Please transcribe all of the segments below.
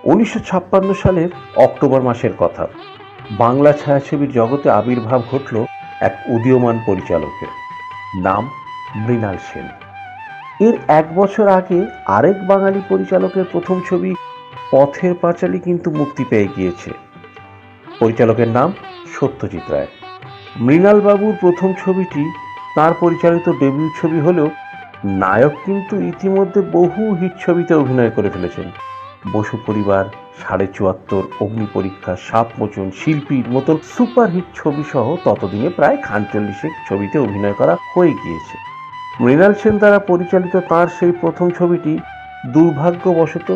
1956 সালের অক্টোবর মাসের কথা। বাংলা ছায়াছবির জগতে আবির্ভাব ঘটল এক উদীয়মান পরিচালকের, নাম মৃণাল সেন। এর 1 বছর আগে আরেক বাঙালি পরিচালকের প্রথম ছবি পথের পাঁচালী কিন্তু মুক্তি পেয়ে গিয়েছে। পরিচালকের নাম সত্যজিৎ রায়। মৃণাল বাবুর প্রথম ছবিটি তার পরিচালিত ডেবিউ ছবি হলেও নায়ক কিন্তু ইতিমধ্যে বহু হিট ছবিতে অভিনয় করে ফেলেছেন। বসু পরিবার, 74.5, অগ্নি পরীক্ষা, সাপমোচন, শিল্পীর মতন সুপারহিট ছবি সহ ততদিনে প্রায় 40 ছবিতে অভিনয় করা হয়ে গিয়েছে। মৃণাল সেন দ্বারা পরিচালিত তাঁর সেই প্রথম ছবিটি দুর্ভাগ্যবশত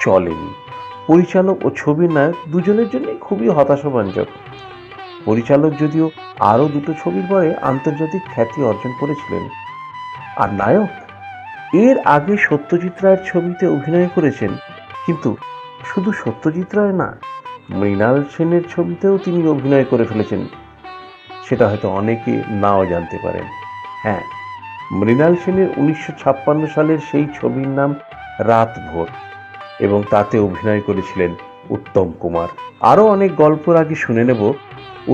চলেনি। পরিচালক ও ছবির নায়ক দুজনের জন্যই খুবই হতাশাব্যঞ্জক। পরিচালক যদিও আরও 2 ছবির পরে আন্তর্জাতিক খ্যাতি অর্জন করেছিলেন, আর নায়ক এর আগে সত্যজিৎ রায়ের ছবিতে অভিনয় করেছেন, কিন্তু শুধু সত্যজিৎ রায় না, মৃণাল সেনের ছবিতেও তিনি অভিনয় করে ফেলেছেন। সেটা হয়তো অনেকে নাও জানতে পারেন। হ্যাঁ, মৃণাল সেনের 1956 সালের সেই ছবির নাম রাত ভোর, এবং তাতে অভিনয় করেছিলেন উত্তম কুমার। আরও অনেক গল্পের আগে শুনে নেব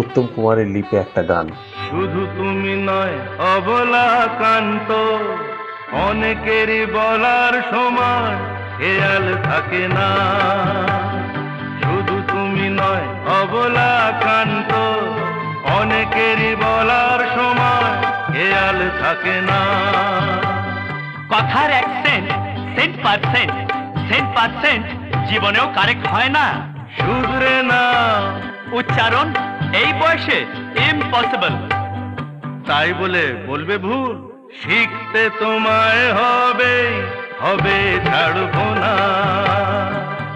উত্তম কুমারের লিপে একটা গান। শুধু তুমি নয় অবলা কান্ত, অনেকেরই বলার সময় খেয়াল থাকে না। শুধু তুমি নয় অবলা কান্ত, অনেকেরই বলার সময় খেয়াল থাকে না। কথার অ্যাকসেন্ট 10% জীবনেও কারেক্ট হয় না। শুধরে না উচ্চারণ এই বয়সে ইম্পসিবল। তাই বলে বলবে ভুল, শিখতে তোমায় হবে, হবে ছাড়বো না।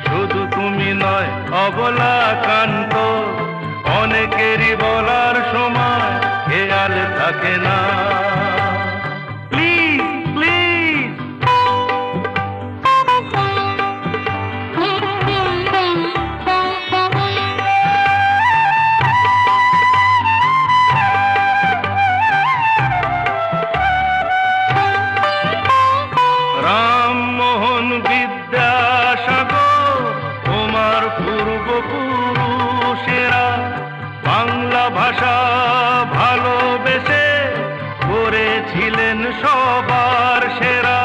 শুধু তুমি নয় অবলা কান্ত, অনেকেরই বলার সময় খেয়াল থাকে না। প্লিজ প্লিজ রামমোহন বিদ্যাসাগর তোমার পূর্বপুরুষেরা বাংলা ভাষা ভালোবেসে করেছিলেন সবার সেরা।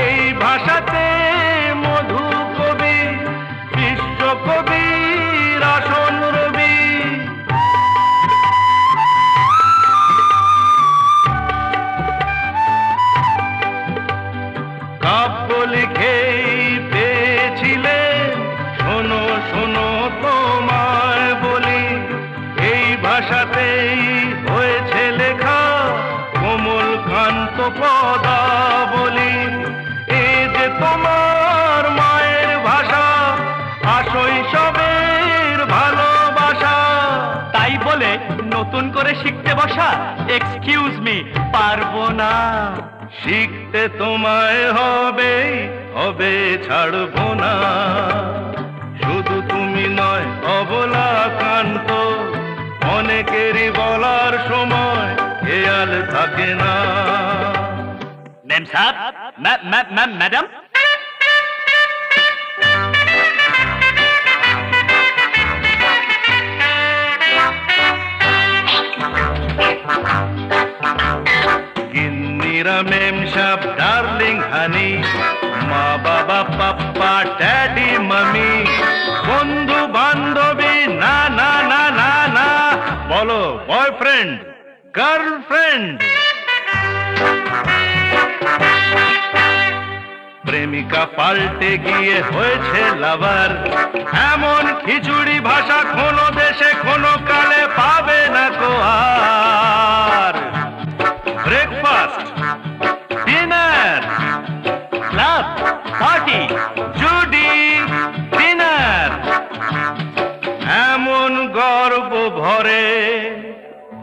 এই ভাষাতে মধু কবি, বিশ্বকবির আসন রবি। কাব্য লিখেই পেয়েছিলেন, শোনো শোনো তোমায় বলি, এই ভাষাতেই হয়েছে লেখা কোমল কান্ত পদাবলী। এই যে তোমার মায়ের ভাষা, শৈশবের ভালোবাসা। তাই বলে নতুন করে শিখতে বসা, এক্সকিউজ মি, পারবো না। শিখতে তোমায় হবে, হবে ছাড়বো না। শুধু তুমি নয় অবলা কান্ত, অনেকেরই বলার সময় খেয়াল থাকে না। ম্যাম সাহেব, ম্যাডাম, গিন্নিরা মেম সাহেব, ডার্লিং হানি, মা বাবা পাপ্পা ড্যাডি মামি, বন্ধু বান্ধবী না না না না না, বলো বয়ফ্রেন্ড গার্লফ্রেন্ড। প্রেমিকা পাল্টে গিয়ে হয়েছে লাভার, এমন খিচুড়ি ভাষা কোনো দেশে কোনো কালে পাবে না কো আর। Breakfast, dinner, club, party, জুডি, dinner, এমন গর্ব ভরে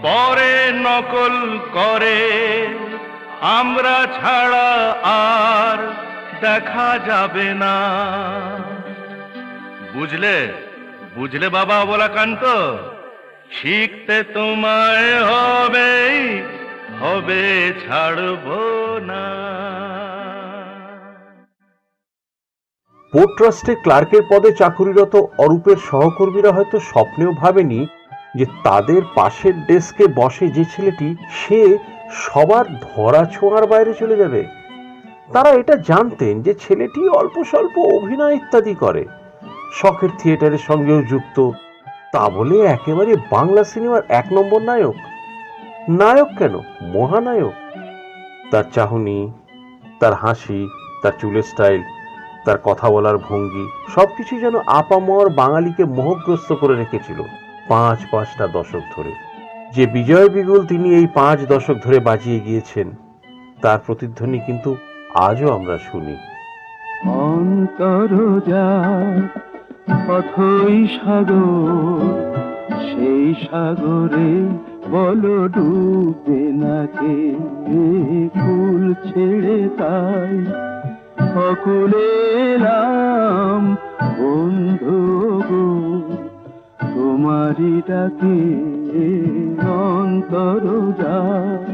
পরে নকল করে, আমরা ছাড়া আর দেখা যাবে না। বুঝলে বুঝলে বাবা অবলাকান্ত, শিখতে তোমায় হবে, হবে ছাড়বো না। পোর্ট ট্রাস্টে ক্লার্কের পদে চাকুরিরত অরূপের সহকর্মীরা হয়তো স্বপ্নেও ভাবেনি যে তাদের পাশের ডেস্কে বসে যে ছেলেটি সে সবার ধরা ছোঁয়ার বাইরে চলে যাবে। তারা এটা জানতেন যে ছেলেটি অল্প স্বল্প অভিনয় ইত্যাদি করে, শখের থিয়েটারের সঙ্গেও যুক্ত, তা বলে একেবারে বাংলা সিনেমার 1 নম্বর নায়ক। নায়ক কেন, মহানায়ক। তার চাহনি, তার হাসি, তার চুলের স্টাইল, তার কথা বলার ভঙ্গি সবকিছু যেন আপামর বাঙালিকে মোহগ্রস্ত করে রেখেছিল 5-5টা দশক ধরে। যে বিজয় বিগুল তিনি এই 5 দশক ধরে বাজিয়ে গিয়েছেন তার প্রতিধ্বনি কিন্তু আজও আমরা শুনি। অন্তর যার অথই সাগর, সেই সাগরে বলো ডুবে না কে। কুল ছেড়ে তাই অকুলে এলাম বন্ধু গো, তোমারই ডাকে। অন্তর যার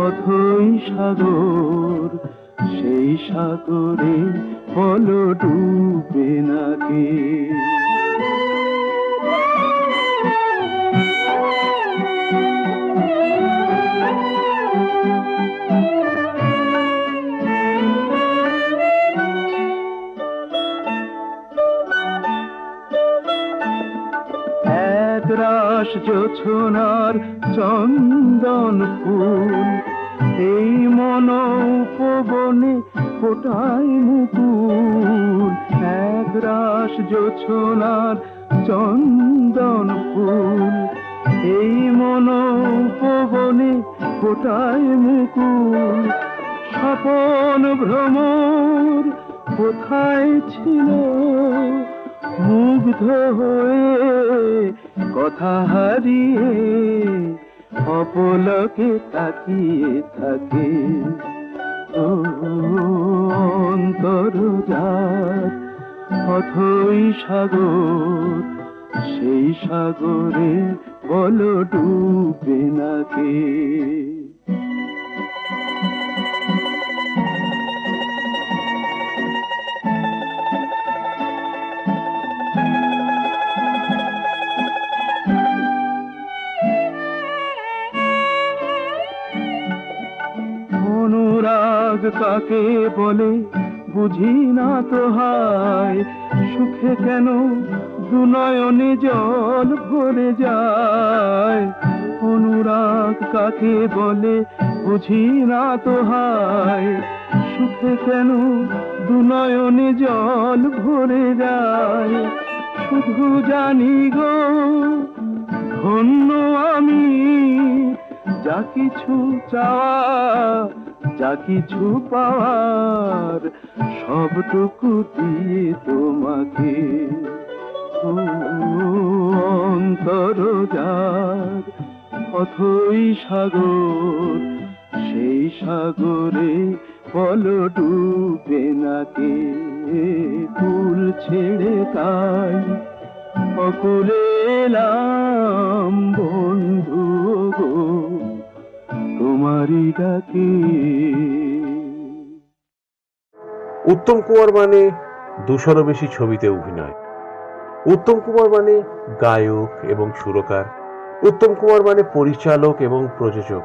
অথই সাগর, সেই সাগরে বলো ডুবে না কে। একরাশ জোছনার চন্দন ফুল, এই মন উপবনে ফোটায় মুকুল। একরাশ জোছনার চন্দন ফুল, এই মন উপবনে ফোটায় মুকুল। স্বপন ভ্রমর কোথায় ছিল, মুগ্ধ হয়ে কথা হারিয়ে অপলকে তাকিয়ে থাকে। অন্তর যার অথই সাগর, সেই সাগরে বলো ডুবে না কে। অনুরাগ কাকে বলে বুঝি না তো হায়, সুখে কেন দুনয়নে জল ভরে যায়। অনুরাগ কাকে বলে বুঝি না তো হায়, সুখে কেন দুনয়নে জল ভরে যায়। শুধু জানি গো ধন্য আমি, যা কিছু চাওয়া যা কিছু পাওয়ার সবটুকু দিয়ে তোমাকে। অন্তর যার অথই সাগর, সেই সাগরে বলো ডুবে না কে। কুল ছেড়ে তাই অকুলে এলাম বন্ধু গো, তোমারই ডাকে। উত্তম কুমার মানে 200-এরও বেশি ছবিতে অভিনয়। উত্তম কুমার মানে গায়ক এবং সুরকার। উত্তম কুমার মানে পরিচালক এবং প্রযোজক।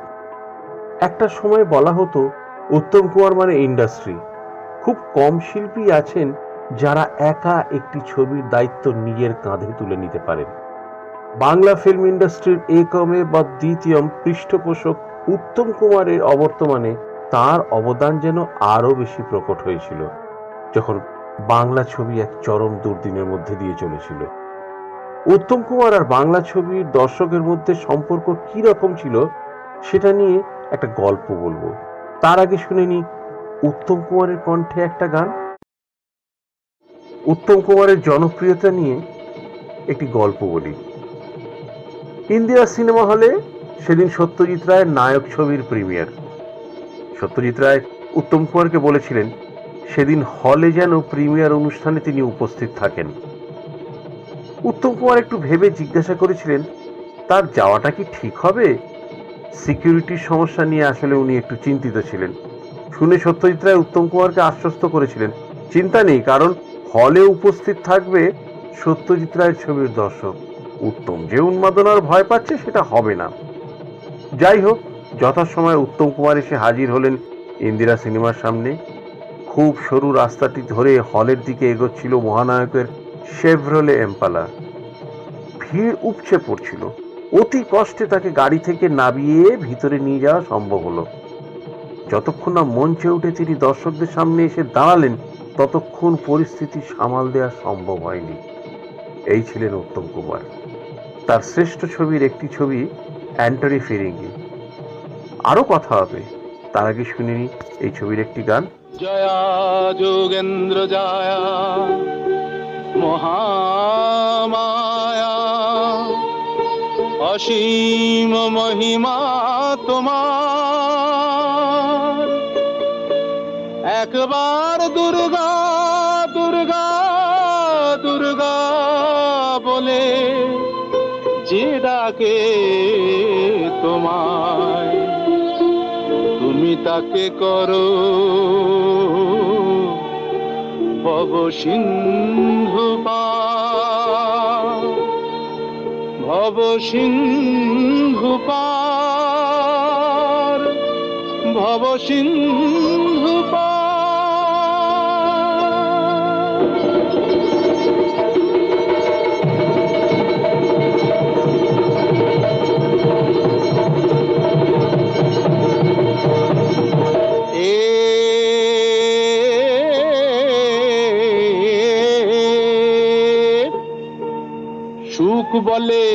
একটা সময় বলা হতো উত্তম কুমার মানে ইন্ডাস্ট্রি। খুব কম শিল্পী আছেন যারা একা একটি ছবির দায়িত্ব নিজের কাঁধে তুলে নিতে পারেন। বাংলা ফিল্ম ইন্ডাস্ট্রির একমে বা দ্বিতীয়ম পৃষ্ঠপোষক উত্তম কুমারের অবর্তমানে তার অবদান যেন আরো বেশি প্রকট হয়েছিল যখন বাংলা ছবি এক চরম দুর্দিনের মধ্যে দিয়ে চলেছিল। উত্তম কুমার আর বাংলা ছবির দর্শকের মধ্যে সম্পর্ক কি রকম ছিল সেটা নিয়ে একটা গল্প বলবো। তার আগে শুনে নি উত্তম কুমারের কণ্ঠে একটা গান। উত্তম কুমারের জনপ্রিয়তা নিয়ে একটি গল্প বলি। ইন্দিরা সিনেমা হলে সেদিন সত্যজিৎ রায়ের নায়ক ছবির প্রিমিয়ার। সত্যজিৎ রায় উত্তম কুমারকে বলেছিলেন সেদিন হলে যেন প্রিমিয়ার অনুষ্ঠানে তিনি উপস্থিত থাকেন। উত্তম কুমার একটু ভেবে জিজ্ঞাসা করেছিলেন তার যাওয়াটা কি ঠিক হবে। সিকিউরিটির সমস্যা নিয়ে আসলে উনি একটু চিন্তিত ছিলেন। শুনে সত্যজিৎ রায় উত্তম কুমারকে আশ্বস্ত করেছিলেন চিন্তা নেই, কারণ হলে উপস্থিত থাকবে সত্যজিৎ রায়ের ছবির দর্শক। উত্তম যে উন্মাদনার ভয় পাচ্ছে সেটা হবে না। যাই হোক, যথাসময়ে উত্তম কুমার এসে হাজির হলেন ইন্দিরা সিনেমার সামনে। খুব সরু রাস্তাটি ধরে হলের দিকে এগোচ্ছিল মহানায়কের শেভরলে এম্পালা। ভিড় উপচে পড়ছিল। অতি কষ্টে তাকে গাড়ি থেকে নামিয়ে ভিতরে নিয়ে যাওয়া সম্ভব হলো। যতক্ষণ না মঞ্চে উঠে তিনি দর্শকদের সামনে এসে দাঁড়ালেন, ততক্ষণ পরিস্থিতি সামাল দেওয়া সম্ভব হয়নি। এই ছিলেন উত্তম কুমার। তার শ্রেষ্ঠ ছবির একটি ছবি অ্যান্টনি ফিরিঙ্গি। আরো কথা হবে, তার আগে শুনে নি এই ছবির একটি গান। জয়া যোগেন্দ্র জয়া মহামায়া, অসীম মহিমা তোমার। একবার দুর্গা দুর্গা দুর্গা বলে যে ডাকে তোমায়, তুমি তাকে করো ভব সিন্ধু পার, ভব সিন্ধু পার, ভব সিন্ধু পার। সুখ বলে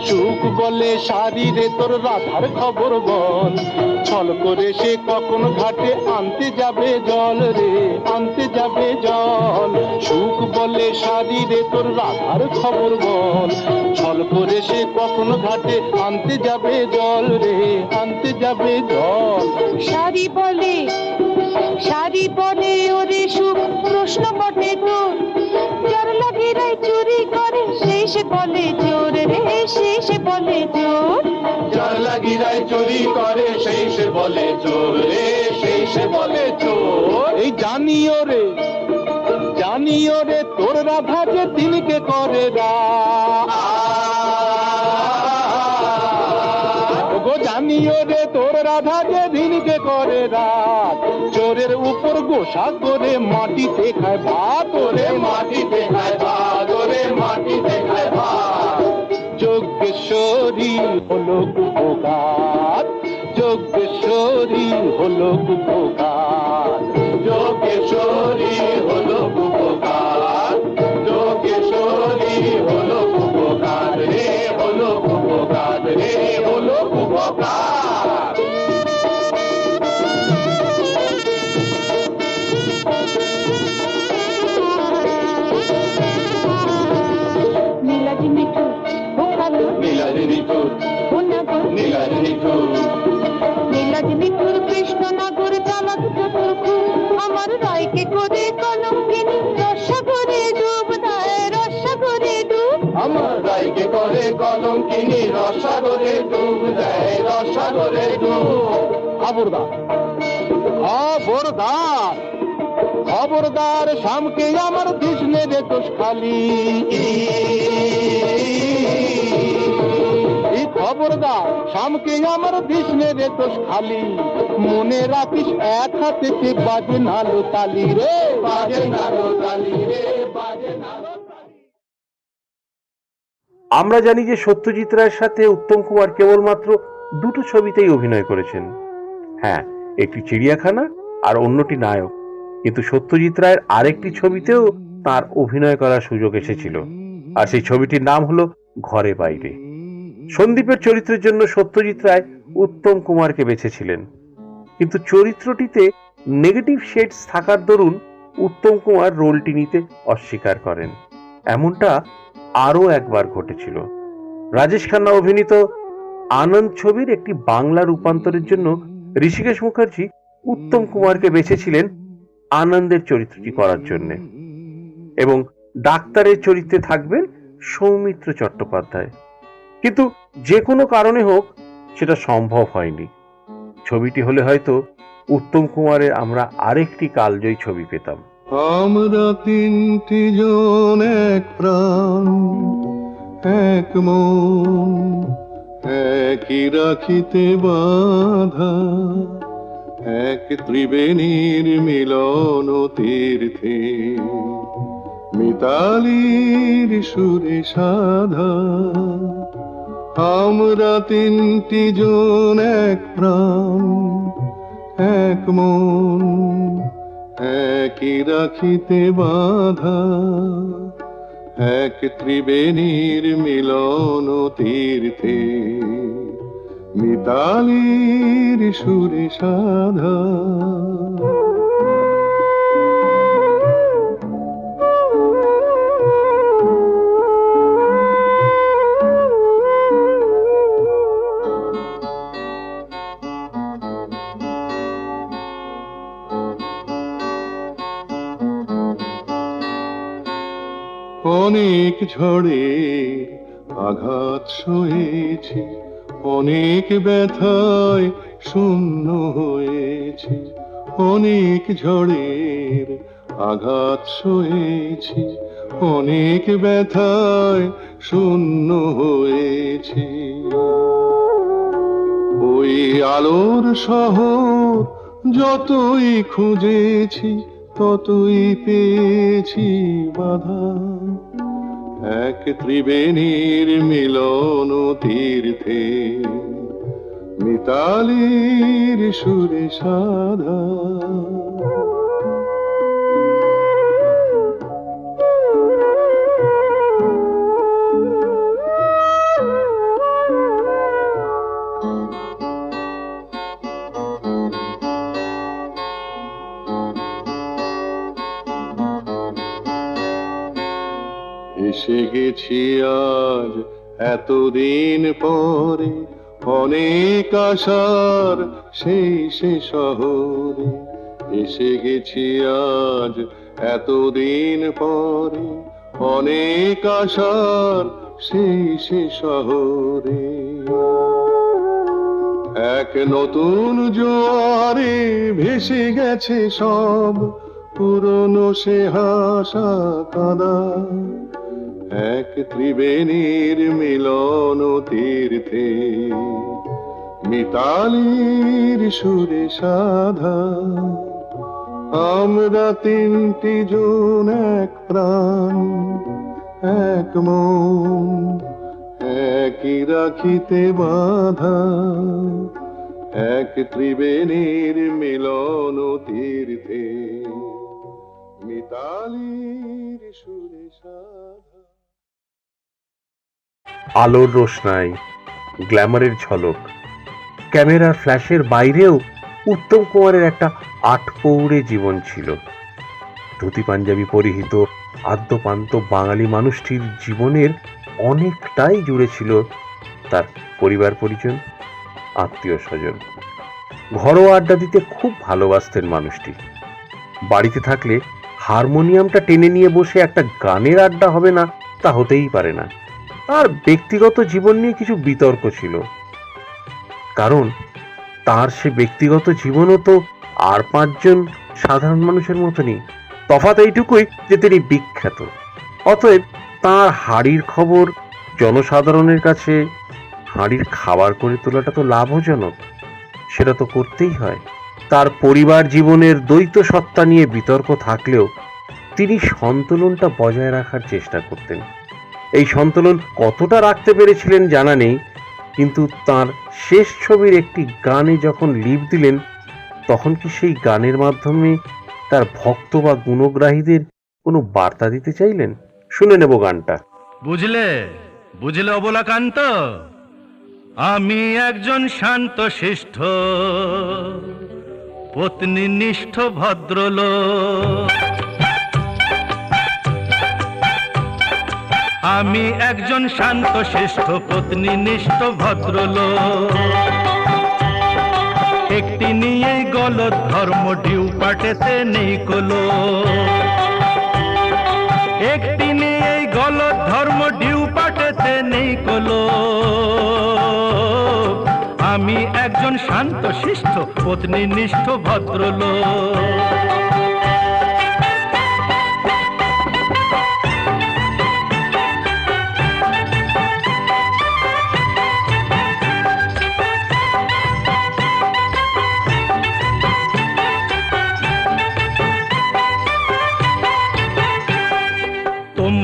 সুখ বলে শারীরে তোর রাধার খবর বল, ছল করে সে কখন ঘাটে আনতে যাবে জল রে, আনতে যাবে জল। সুখ বলে শারীরে তোর রাধার খবর বল, ছল করে সে কখন ঘাটে আনতে যাবে জল রে, আনতে যাবে জল। শাড়ি বলে ওরে সুখ প্রশ্ন বটে তোর, যার লাগিরাই চুরি করে সেই সে বলে চোর রে, সেই সে বলে চোর। যার লাগিরাই চুরি করে সেই সে বলে চোর রে, সেই সে বলে চোর। এই জানিও রে তোর রাধা যে দিনকে করে জানিও রে তোর রাধা যে দিনকে করে রাত। চোরের উপর গোসা করে মাটিতে খায় ভাত, ওরে মাটিতে খায় ভাত, ওরে মাটিতে খায় ভাত। যোগেশ্বরী হলো কুপকার, যোগেশ্বরী হলো কুপকার, যোগেশ্বরী হলো কুপকার, যোগেশ্বরী হলো কুপকার রে, হলো কুপকার রে, হলো কুপকার। নীলাজি মিঠু ভোকালো, নীলাজি নিঠুর, নীলাজি নিঠুর, নীলাজি মিঠুর কৃষ্ণ নাগর চালাক চতুর্থ, আমার রায়কে করে কলঙ্কিনী রসাগরে ডুব দেয়, রসাগরে ডুব। আমার রায়কে করে কলঙ্কিনী রসাগরে ডুব দেয়, রসাগরে ডুব। খবরদার খবরদার খবরদার, শামকে আমার কৃষ্ণে রে দোষ খালি। খবরদার শামকে আমার কৃষ্ণে রে দোষ খালি। মনে রাখিস এক হাতে বাজে নালো তালি রে, বাজে নালো তালি রে, বাজে নালো তালি। আমরা জানি যে সত্যজিৎ রায়ের সাথে উত্তম কুমার কেবলমাত্র দুটো ছবিতেই অভিনয় করেছেন। হ্যাঁ, একটি চিড়িয়াখানা আর অন্যটি নায়ক। কিন্তু সত্যজিৎ রায়ের আরেকটি ছবিতেও তার অভিনয় করার সুযোগ এসেছিল, আর সেই ছবিটির নাম হলো ঘরে বাইরে। সন্দীপের চরিত্রের জন্য সত্যজিৎ রায় উত্তম কুমারকে বেছেছিলেন, কিন্তু চরিত্রটিতে নেগেটিভ শেডস থাকার দরুন উত্তম কুমার রোলটি নিতে অস্বীকার করেন। এমনটা আরও একবার ঘটেছিল। রাজেশ খান্না অভিনীত আনন্দ ছবির একটি বাংলা রূপান্তরের জন্য ঋষিকেশ মুখার্জি উত্তম কুমারকে বেছেছিলেন আনন্দের চরিত্রটি করার জন্য, এবং ডাক্তারের চরিত্রে থাকবেন সৌমিত্র চট্টোপাধ্যায়। কিন্তু যে কোনো কারণে হোক সেটা সম্ভব হয়নি। ছবিটি হলে হয়তো উত্তম কুমারের আমরা আরেকটি কালজয়ী ছবি পেতাম। আমরা তিনটি জন এক প্রাণ এক মন, একই রাখিতে বাঁধা, এক ত্রিবেণীর মিলন তীর্থে, মিতালির সুরে সাধা। আমরা তিনটি জন এক প্রাণ এক মন, একই রাখিতে বাঁধা, এক ত্রিবেণীর মিলন তীর্থে, মিতালির সুরে সাধা। অনেক ঝড়ে আঘাত সয়েছি, অনেক ব্যথায় শূন্য হয়েছি, অনেক ঝড়ের আঘাত সয়েছি, অনেক ব্যথায় শূন্য হয়েছি। ওই আলোর শহর যতই খুঁজেছি, ততই পেয়েছি বাধা, এক ত্রিবেণীর মিলন তীর্থে, মিতালির সুরে সাধা। এসে গেছি আজ এতদিন পরে, অনেক আশার সেই শহরে। এসে গেছি আজ এতদিন পরে, অনেক আশার সেই শহরে। এক নতুন জোয়ারে ভেসে গেছে সব পুরনো সে হাসা কাঁদা, এক ত্রিবেণীর মিলন তীর্থে, মিতালির সুরে সাধা। আমরা তিনটি জন এক প্রাণ এক মন, একই রাখিতে বাঁধা, এক ত্রিবেণীর মিলন তীর্থে, মিতালির সুরে সাধা। আলোর রোশনাই, গ্ল্যামারের ঝলক, ক্যামেরার ফ্ল্যাশের বাইরেও উত্তম কুমারের একটা আটপৌরে জীবন ছিল। ধুতি পাঞ্জাবি পরিহিত আদ্যপান্ত বাঙালি মানুষটির জীবনের অনেকটাই জুড়ে ছিল তার পরিবার পরিজন, আত্মীয় স্বজন। ঘরোয়া আড্ডা দিতে খুব ভালোবাসতেন মানুষটি। বাড়িতে থাকলে হারমোনিয়ামটা টেনে নিয়ে বসে একটা গানের আড্ডা হবে না তা হতেই পারে না। আর ব্যক্তিগত জীবন নিয়ে কিছু বিতর্ক ছিল, কারণ তার সে ব্যক্তিগত জীবনও তো আর পাঁচজন সাধারণ মানুষের মতনই। তফাৎ এইটুকুই যে তিনি বিখ্যাত, অতএব তার হাঁড়ির খবর জনসাধারণের কাছে হাঁড়ির খাবার করে তোলাটা তো লাভজনক, সেটা তো করতেই হয়। তার পরিবার জীবনের দ্বৈত সত্তা নিয়ে বিতর্ক থাকলেও তিনি সন্তুলনটা বজায় রাখার চেষ্টা করতেন। এই সন্তুলন কতটা রাখতে পেরেছিলেন জানা নেই, কিন্তু তার শেষ ছবির একটি গানে যখন লিপ দিলেন, তখন কি সেই গানের মাধ্যমে তার ভক্ত বা গুণগ্রাহীদের কোনো বার্তা দিতে চাইলেন? শুনে নেব গানটা। বুঝলে বুঝলে অবলাকান্ত, আমি একজন শান্ত শিষ্ট পত্নীনিষ্ঠ ভদ্রলোক। আমি একজন শান্ত শিষ্ট পত্নীনিষ্ঠ ভদ্রলোক। একটি নিয়েই গলত ধর্ম ডিউ পাটেতে নেই কলো। একটি নিয়েই গলত ধর্ম ডিউ পাটেতে নেই কলো। আমি একজন শান্ত শিষ্ট পত্নীনিষ্ঠ ভদ্রলোক।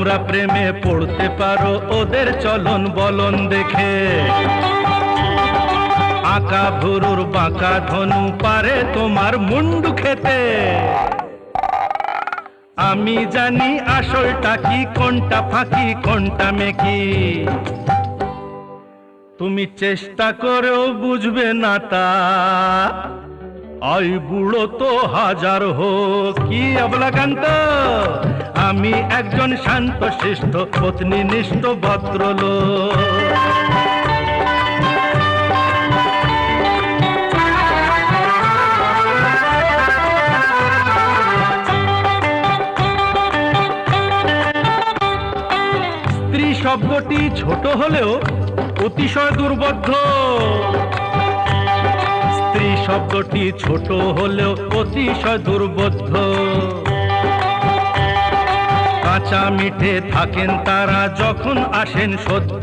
তোমরা প্রেমে পড়তে পারো ওদের চলন বলন দেখে। আঁকা ভুরুর বাঁকা ধনু পারে তোমার মুন্ডু খেতে। আমি জানি আসলটা কি, কোনটা ফাঁকি কোনটা মেকি। তুমি চেষ্টা করেও বুঝবে না তা। আই বুড়ো তো হাজার হোক কি অবলাকান্ত, আমি একজন শান্ত শিষ্ট পত্নীনিষ্ঠ ভদ্রলোক। স্ত্রী শব্দটি ছোট হলেও অতিশয় দুর্বোধ্য। স্ত্রী শব্দটি ছোট হলেও অতিশয় দুর্বোধ্য। কাঁচা মিঠে থাকেন তারা যখন আসেন সদ্য।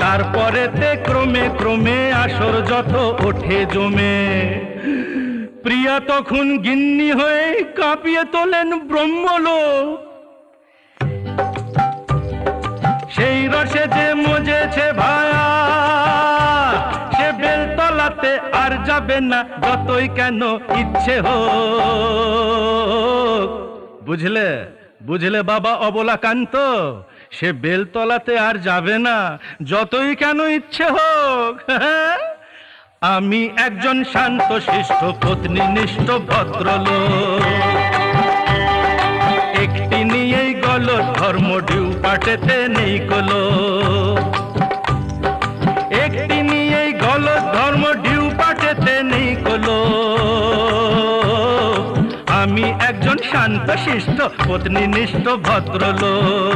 তারপরেতে ক্রমে ক্রমে আসর যত ওঠে জমে। প্রিয়া তখন গিন্নি হয়ে কাঁপিয়ে তোলেন ব্রহ্মলোক। সেই রসে যে মজেছে ভায়া, সে বেলতলাতে আর যাবে না যতই কেন ইচ্ছে হোক। বুঝলে বুঝলে বাবা অবলাকান্ত, সে বেলতলাতে আর যাবে না যতই কেন ইচ্ছে হোক। আমি একজন শান্ত শিষ্ট পত্নীনিষ্ঠ ভদ্রলোক। একটি নিয়েই গল ধর্ম ডিউ পাটেতে নেই কলো। একটি নিয়েই গল ধর্ম ডিউ পাটেতে নেই কলো। আমি একজন শান্ত শিষ্ট পত্নীনিষ্ঠ ভদ্রলোক।